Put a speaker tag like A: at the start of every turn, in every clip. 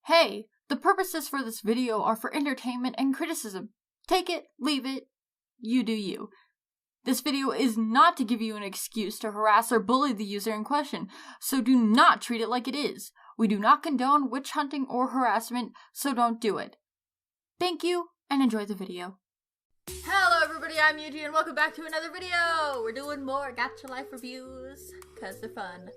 A: Hey, the purposes for this video are for entertainment and criticism. Take it, leave it, you do you. This video is not to give you an excuse to harass or bully the user in question, so do not treat it like it is. We do not condone witch hunting or harassment, so don't do it. Thank you, and enjoy the video.
B: Hello everybody, I'm Yuji and welcome back to another video! We're doing more Gacha Life reviews, cause they're fun.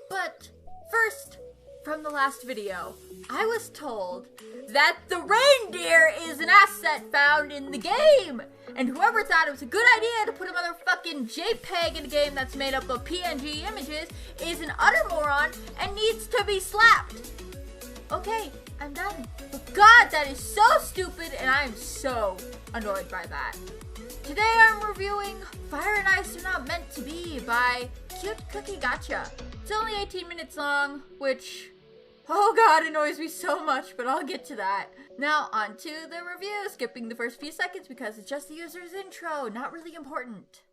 B: But first, from the last video, I was told that the reindeer is an asset found in the game! And whoever thought it was a good idea to put a motherfucking JPEG in a game that's made up of PNG images is an utter moron and needs to be slapped! Okay, I'm done. But God, that is so stupid and I am so annoyed by that. Today I'm reviewing Fire and Ice Are Not Meant to Be by Cute Cookie Gacha. It's only 18 minutes long, which, oh God, annoys me so much, but I'll get to that. Now on to the review, skipping the first few seconds because it's just the user's intro, not really important.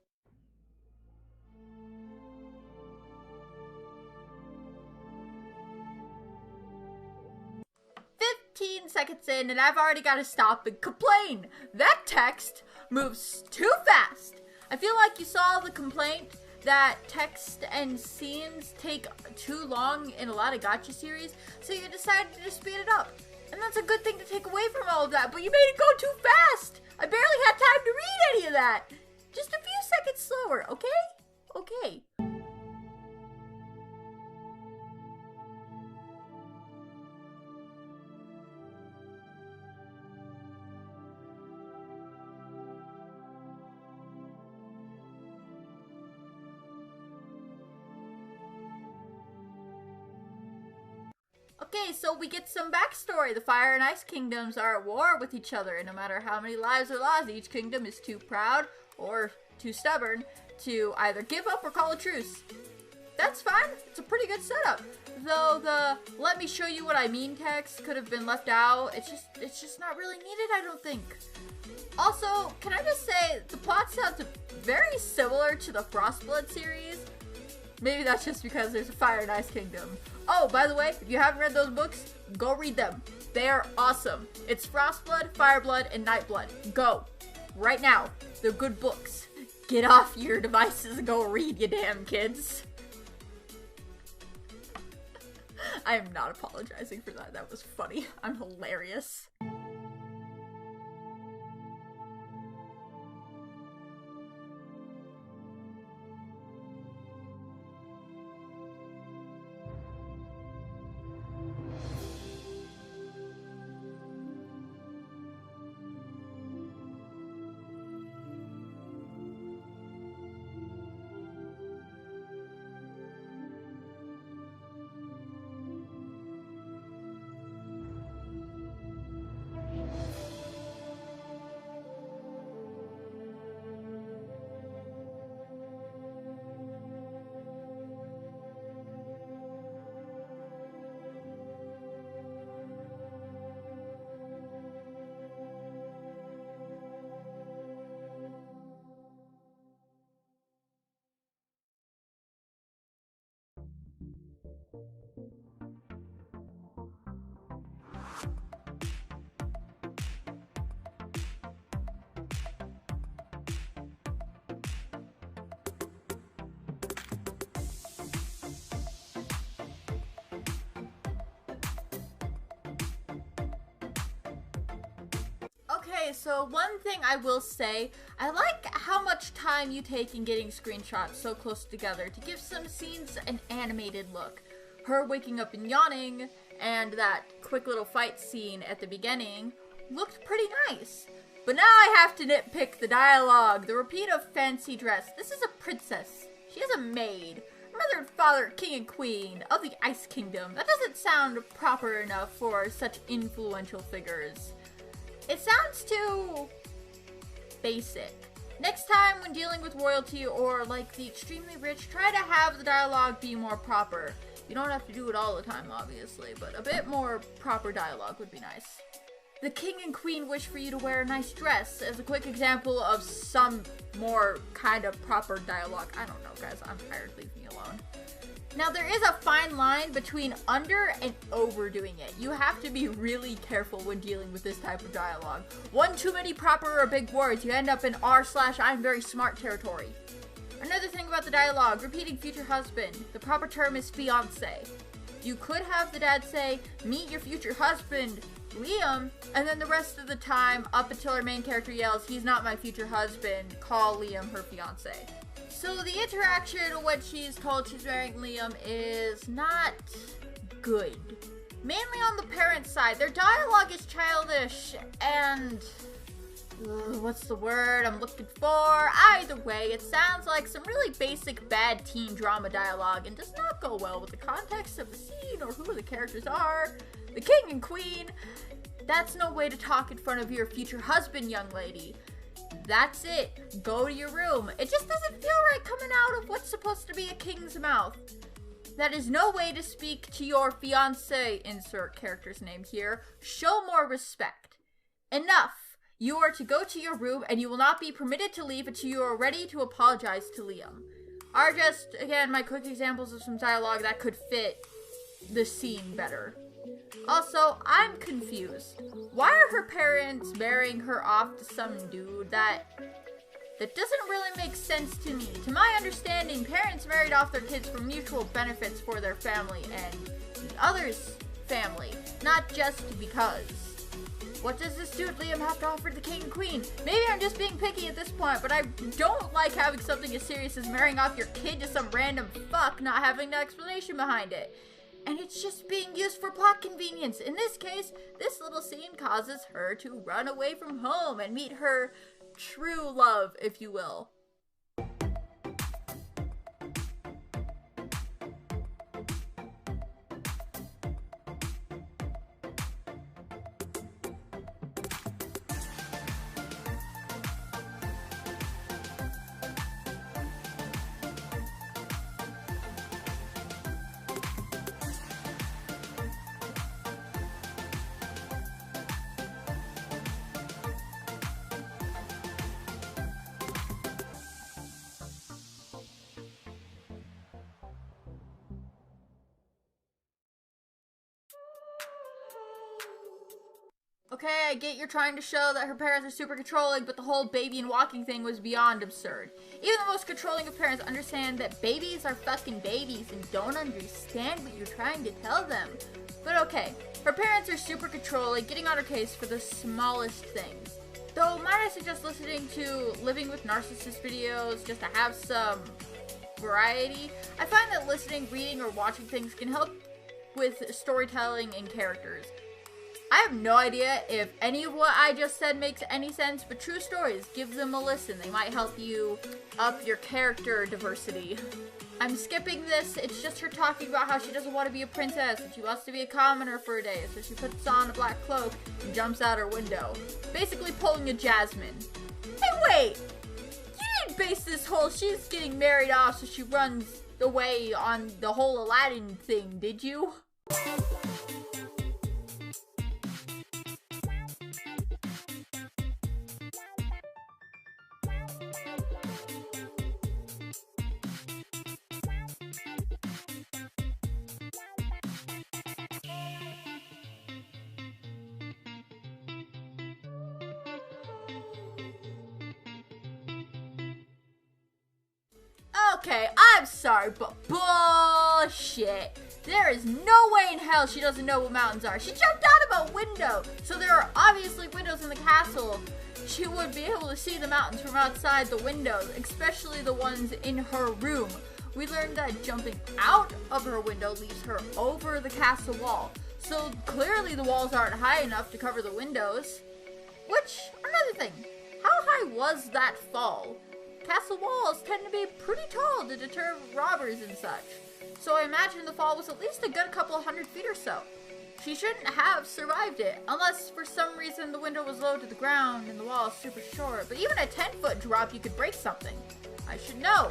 B: 15 seconds in and I've already got to stop and complain. That text moves too fast. I feel like you saw the complaint that text and scenes take too long in a lot of gacha series, so you decided to just speed it up. And that's a good thing to take away from all of that, but you made it go too fast. I barely had time to read any of that. Just a few seconds slower, okay? Okay. Okay, so we get some backstory. The Fire and Ice Kingdoms are at war with each other, and no matter how many lives or laws, each kingdom is too proud or too stubborn to either give up or call a truce. That's fine. It's a pretty good setup. Though the "let me show you what I mean" text could have been left out. It's just not really needed, I don't think. Also, can I just say, the plot sounds very similar to the Frostblood series. Maybe that's just because there's a Fire and Ice Kingdom. Oh, by the way, if you haven't read those books, go read them. They are awesome. It's Frostblood, Fireblood, and Nightblood. Go. Right now. They're good books. Get off your devices and go read, you damn kids. I am not apologizing for that. That was funny. I'm hilarious. Okay, so one thing I will say, I like how much time you take in getting screenshots so close together to give some scenes an animated look. Her waking up and yawning, and that quick little fight scene at the beginning looked pretty nice. But now I have to nitpick the dialogue, the repeat of fancy dress. This is a princess. She is a maid. Mother and father, king and queen of the Ice Kingdom. That doesn't sound proper enough for such influential figures. It sounds too basic. Next time when dealing with royalty or like the extremely rich, try to have the dialogue be more proper. You don't have to do it all the time, obviously, but a bit more proper dialogue would be nice. The king and queen wish for you to wear a nice dress, as a quick example of some more kind of proper dialogue. I don't know, guys. I'm tired. Leave me alone. Now, there is a fine line between under and overdoing it. You have to be really careful when dealing with this type of dialogue. One too many proper or big words, you end up in r/I'm very smart territory. Another thing about the dialogue, repeating future husband. The proper term is fiancé. You could have the dad say, meet your future husband, Liam, and then the rest of the time, up until our main character yells, he's not my future husband, call Liam her fiancé. So the interaction when she's told she's marrying Liam is not good. Mainly on the parents' side. Their dialogue is childish and... what's the word I'm looking for? Either way, it sounds like some really basic bad teen drama dialogue and does not go well with the context of the scene or who the characters are. The king and queen. That's no way to talk in front of your future husband, young lady. That's it. Go to your room. It just doesn't feel right coming out of what's supposed to be a king's mouth. That is no way to speak to your fiancé, insert character's name here. Show more respect. Enough. You are to go to your room and you will not be permitted to leave until you are ready to apologize to Liam. Are just, again, my quick examples of some dialogue that could fit the scene better. Also, I'm confused. Why are her parents marrying her off to some dude that doesn't really make sense to me? To my understanding, parents married off their kids for mutual benefits for their family and the other's family, not just because. What does this dude Liam have to offer the king and queen? Maybe I'm just being picky at this point, but I don't like having something as serious as marrying off your kid to some random fuck not having an explanation behind it. And it's just being used for plot convenience. In this case, this little scene causes her to run away from home and meet her true love, if you will. Okay, I get you're trying to show that her parents are super controlling, but the whole baby and walking thing was beyond absurd. Even the most controlling of parents understand that babies are fucking babies and don't understand what you're trying to tell them. But okay, her parents are super controlling, getting on her case for the smallest things. Though, might I suggest listening to Living with Narcissists videos just to have some variety? I find that listening, reading, or watching things can help with storytelling and characters. I have no idea if any of what I just said makes any sense, but true stories, give them a listen. They might help you up your character diversity. I'm skipping this. It's just her talking about how she doesn't want to be a princess and she wants to be a commoner for a day, so she puts on a black cloak and jumps out her window. Basically pulling a Jasmine. Hey, wait! You didn't base this whole she's getting married off so she runs away on the whole Aladdin thing, did you? Okay, I'm sorry, but bullshit. There is no way in hell she doesn't know what mountains are. She jumped out of a window, so there are obviously windows in the castle. She would be able to see the mountains from outside the windows, especially the ones in her room. We learned that jumping out of her window leaves her over the castle wall, so clearly the walls aren't high enough to cover the windows. Which, another thing, how high was that fall? Castle walls tend to be pretty tall to deter robbers and such, so I imagine the fall was at least a good couple hundred feet or so. She shouldn't have survived it, unless for some reason the window was low to the ground and the wall is super short, but even a 10-foot drop you could break something. I should know.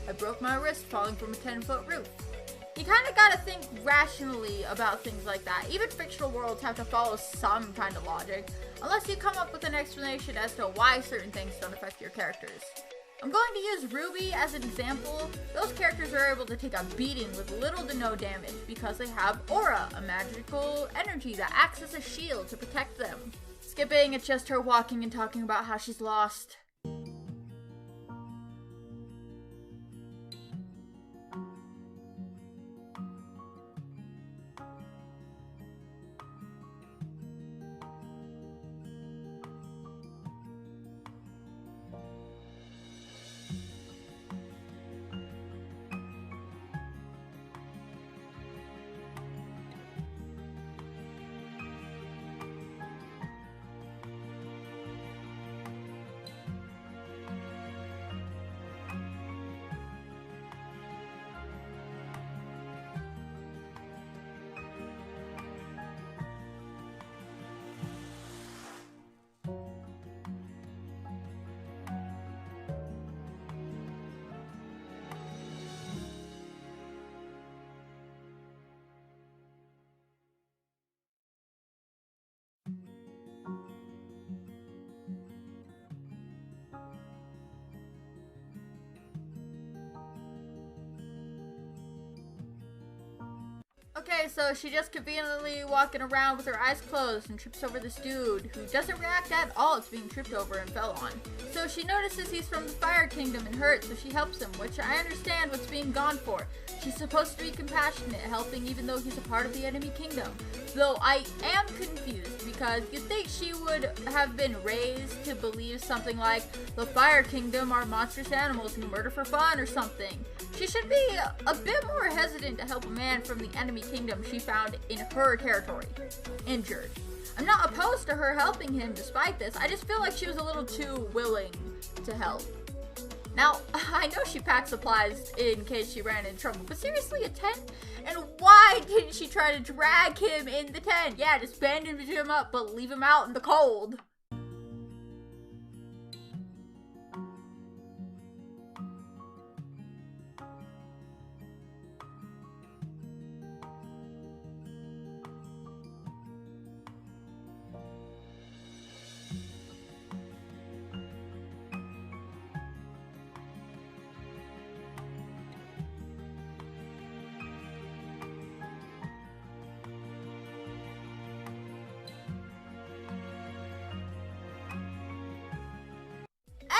B: I broke my wrist falling from a 10-foot roof. You kind of gotta think rationally about things like that. Even fictional worlds have to follow some kind of logic, unless you come up with an explanation as to why certain things don't affect your characters. I'm going to use Ruby as an example. Those characters are able to take a beating with little to no damage because they have Aura, a magical energy that acts as a shield to protect them. Skipping, it's just her walking and talking about how she's lost. Okay, so she just conveniently walking around with her eyes closed and trips over this dude who doesn't react at all to being tripped over and fell on. So she notices he's from the Fire Kingdom and hurt, so she helps him, which I understand what's being gone for. She's supposed to be compassionate, helping even though he's a part of the enemy kingdom. Though I am confused because you'd think she would have been raised to believe something like the Fire Kingdom are monstrous animals who murder for fun or something. She should be a bit more hesitant to help a man from the enemy kingdom she found in her territory, injured. I'm not opposed to her helping him despite this, I just feel like she was a little too willing to help. Now, I know she packed supplies in case she ran into trouble, but seriously, a tent? And why didn't she try to drag him in the tent? Yeah, just bandage him up, but leave him out in the cold.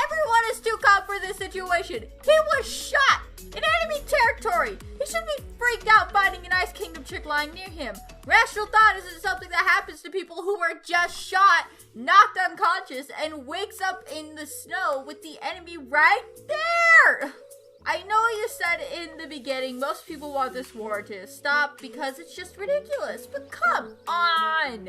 B: Everyone is too calm for this situation. He was shot in enemy territory. He should be freaked out finding an Ice Kingdom chick lying near him. Rational thought isn't something that happens to people who were just shot, knocked unconscious, and wakes up in the snow with the enemy right there. I know you said in the beginning most people want this war to stop because it's just ridiculous, but come on!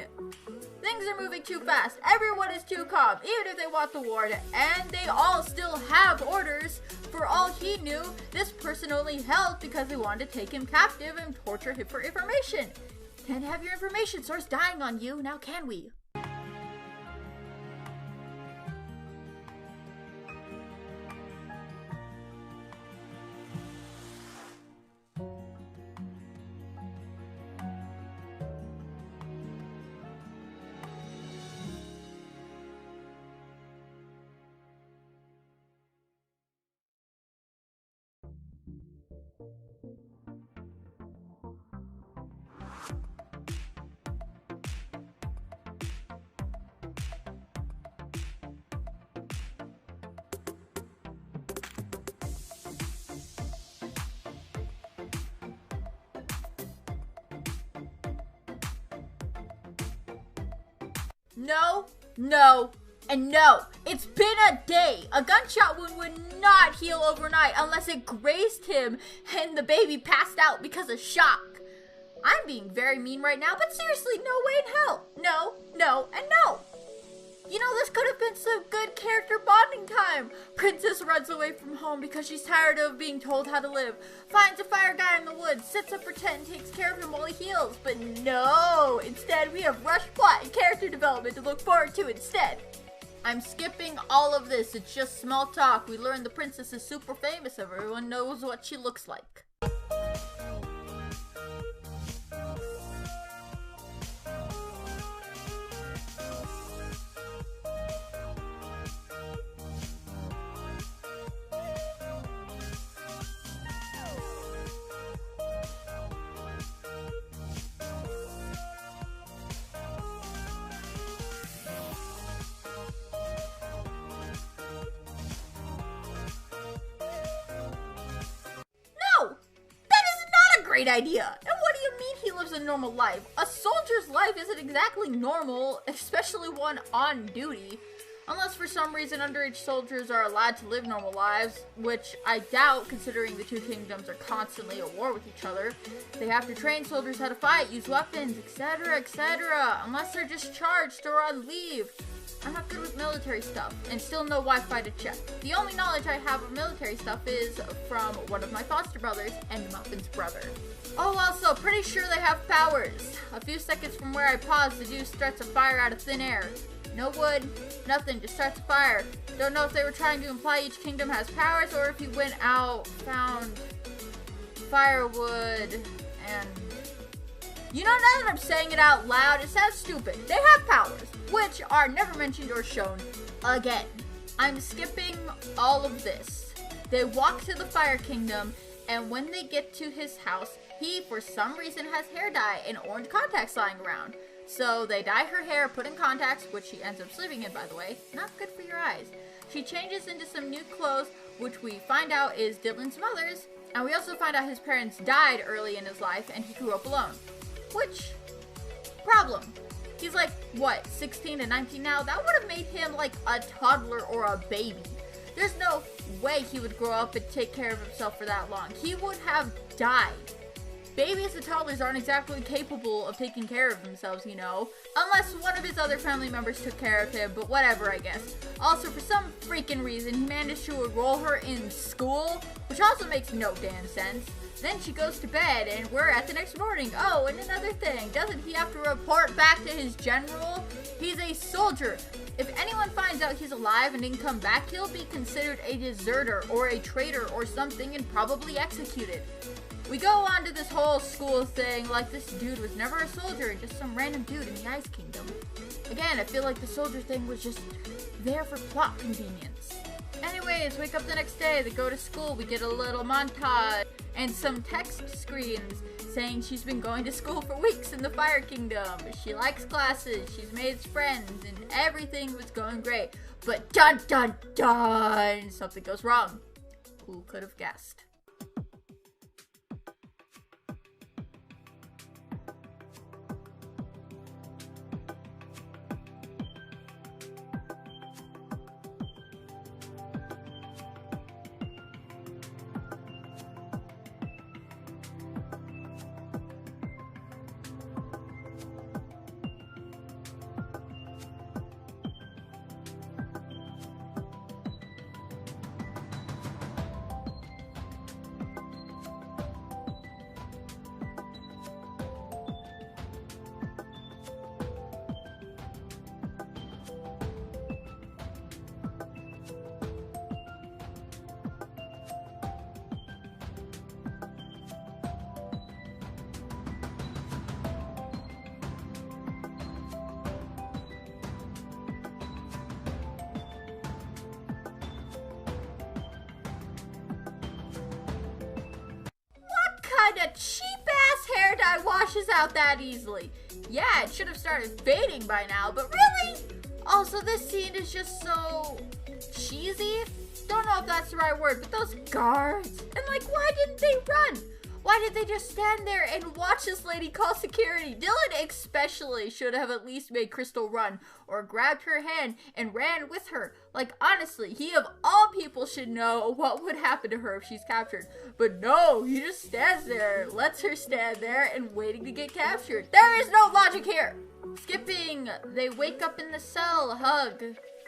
B: Things are moving too fast, everyone is too calm, even if they want the war to end, they all still have orders. For all he knew, this person only held because they wanted to take him captive and torture him for information. Can't have your information source dying on you, now can we? No, no, and no. It's been a day. A gunshot wound would not heal overnight unless it grazed him and the baby passed out because of shock. I'm being very mean right now, but seriously, no way in hell. No, no, and no. You know, this could have been some good character bonding time. Princess runs away from home because she's tired of being told how to live. Finds a fire guy in the woods, sets up her tent and takes care of him while he heals. But no, instead we have rush plot and character development to look forward to instead. I'm skipping all of this, it's just small talk. We learned the princess is super famous, everyone knows what she looks like. great idea. And what do you mean he lives a normal life? A soldier's life isn't exactly normal, especially one on duty. Unless for some reason underage soldiers are allowed to live normal lives, which I doubt considering the two kingdoms are constantly at war with each other. They have to train soldiers how to fight, use weapons, etc, etc, unless they're discharged or on leave. I'm not good with military stuff, and still no Wi-Fi to check. The only knowledge I have of military stuff is from one of my foster brothers and Muffin's brother. Oh, also, pretty sure they have powers. A few seconds from where I paused, the dude starts a fire out of thin air. No wood, nothing, just starts a fire. Don't know if they were trying to imply each kingdom has powers, or if he went out, found firewood, and... You know, now that I'm saying it out loud, it sounds stupid. They have powers, which are never mentioned or shown again. I'm skipping all of this. They walk to the Fire Kingdom, and when they get to his house, he, for some reason, has hair dye and orange contacts lying around. So they dye her hair, put in contacts, which she ends up sleeping in, by the way. Not good for your eyes. She changes into some new clothes, which we find out is Dylan's mother's. And we also find out his parents died early in his life, and he grew up alone. Which, problem. He's like, what, 16 to 19 now? That would have made him like a toddler or a baby. There's no way he would grow up and take care of himself for that long. He would have died. Babies and toddlers aren't exactly capable of taking care of themselves, you know. Unless one of his other family members took care of him, but whatever, I guess. Also, for some freaking reason, he managed to enroll her in school, which also makes no damn sense. Then she goes to bed, and we're at the next morning. Oh, and another thing, doesn't he have to report back to his general? He's a soldier. If anyone finds out he's alive and didn't come back, he'll be considered a deserter or a traitor or something and probably executed. We go on to this whole school thing like this dude was never a soldier and just some random dude in the Ice Kingdom. Again, I feel like the soldier thing was just there for plot convenience. Anyways, wake up the next day, they go to school, we get a little montage and some text screens saying she's been going to school for weeks in the Fire Kingdom. She likes classes, she's made friends, and everything was going great. But dun dun dun, something goes wrong. Who could have guessed? A cheap-ass hair dye washes out that easily. Yeah, it should have started fading by now, but really? Also, this scene is just so cheesy. Don't know if that's the right word, but those guards. And like, why didn't they run? Why did they just stand there and watch this lady call security? Dylan especially should have at least made Crystal run or grabbed her hand and ran with her. Like, honestly, he of all people should know what would happen to her if she's captured. But no, he just stands there, lets her stand there and waiting to get captured. There is no logic here. Skipping, they wake up in the cell, hug.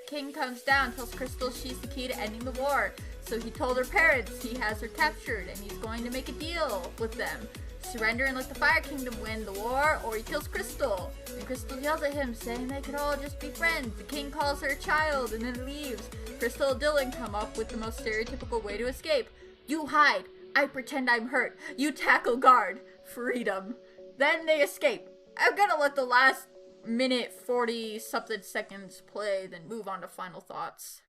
B: King comes down, tells Crystal she's the key to ending the war. So he told her parents he has her captured and he's going to make a deal with them. Surrender and let the Fire Kingdom win the war, or he kills Crystal. And Crystal yells at him, saying they could all just be friends. The king calls her a child and then leaves. Crystal and Dylan come up with the most stereotypical way to escape. You hide. I pretend I'm hurt. You tackle guard. Freedom. Then they escape. I'm gonna let the last minute 40 something seconds play, then move on to final thoughts.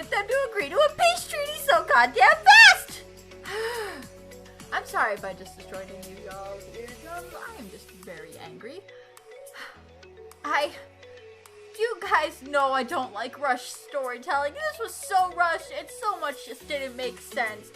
B: get them to agree to a peace treaty so goddamn fast! I'm sorry if I just destroyed any of y'all's eardrums. I am just very angry. You guys know I don't like rushed storytelling. This was so rushed, and so much just didn't make sense.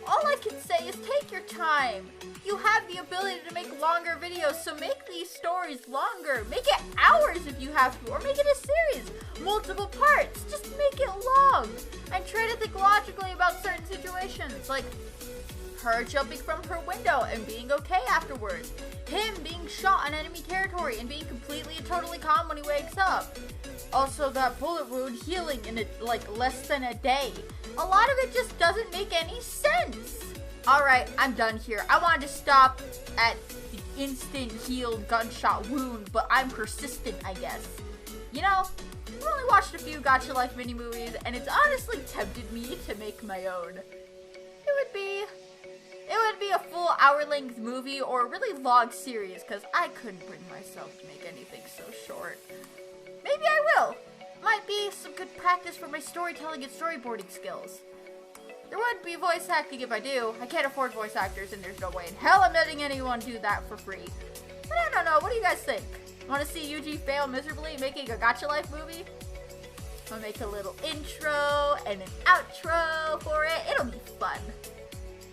B: All I can say is take your time. You have the ability to make longer videos, so make these stories longer. Make it hours if you have to, or make it a series. Multiple parts. Just make it long. And try to think logically about certain situations, like her jumping from her window and being okay afterwards. Him being shot on enemy territory and being completely and totally calm when he wakes up. Also, that bullet wound healing in less than a day. A lot of it just doesn't make any sense. Alright, I'm done here. I wanted to stop at the instant healed gunshot wound, but I'm persistent, I guess. You know, I've only watched a few Gacha Life mini-movies, and it's honestly tempted me to make my own. It would be a full hour-length movie or a really long series, because I couldn't bring myself to make anything so short. Maybe I will. Might be some good practice for my storytelling and storyboarding skills. There would be voice acting if I do. I can't afford voice actors, and there's no way in hell I'm letting anyone do that for free. But I don't know, what do you guys think? Want to see Yuji fail miserably making a Gacha Life movie? I'll make a little intro and an outro for it. It'll be fun.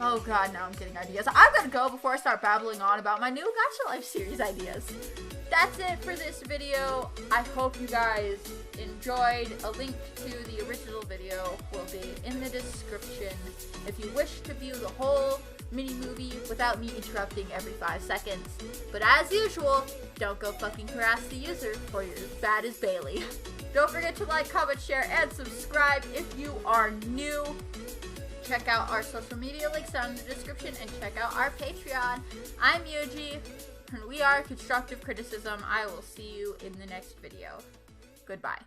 B: Oh god, now I'm getting ideas. I'm gonna go before I start babbling on about my new Gacha Life series ideas. That's it for this video. I hope you guys enjoyed. A link to the original video will be in the description if you wish to view the whole mini-movie without me interrupting every 5 seconds. But as usual, don't go fucking harass the user or you're as bad as Bailey. Don't forget to like, comment, share, and subscribe if you are new. Check out our social media links down in the description and check out our Patreon. I'm Yuji, and we are Constructive Criticism. I will see you in the next video. Goodbye.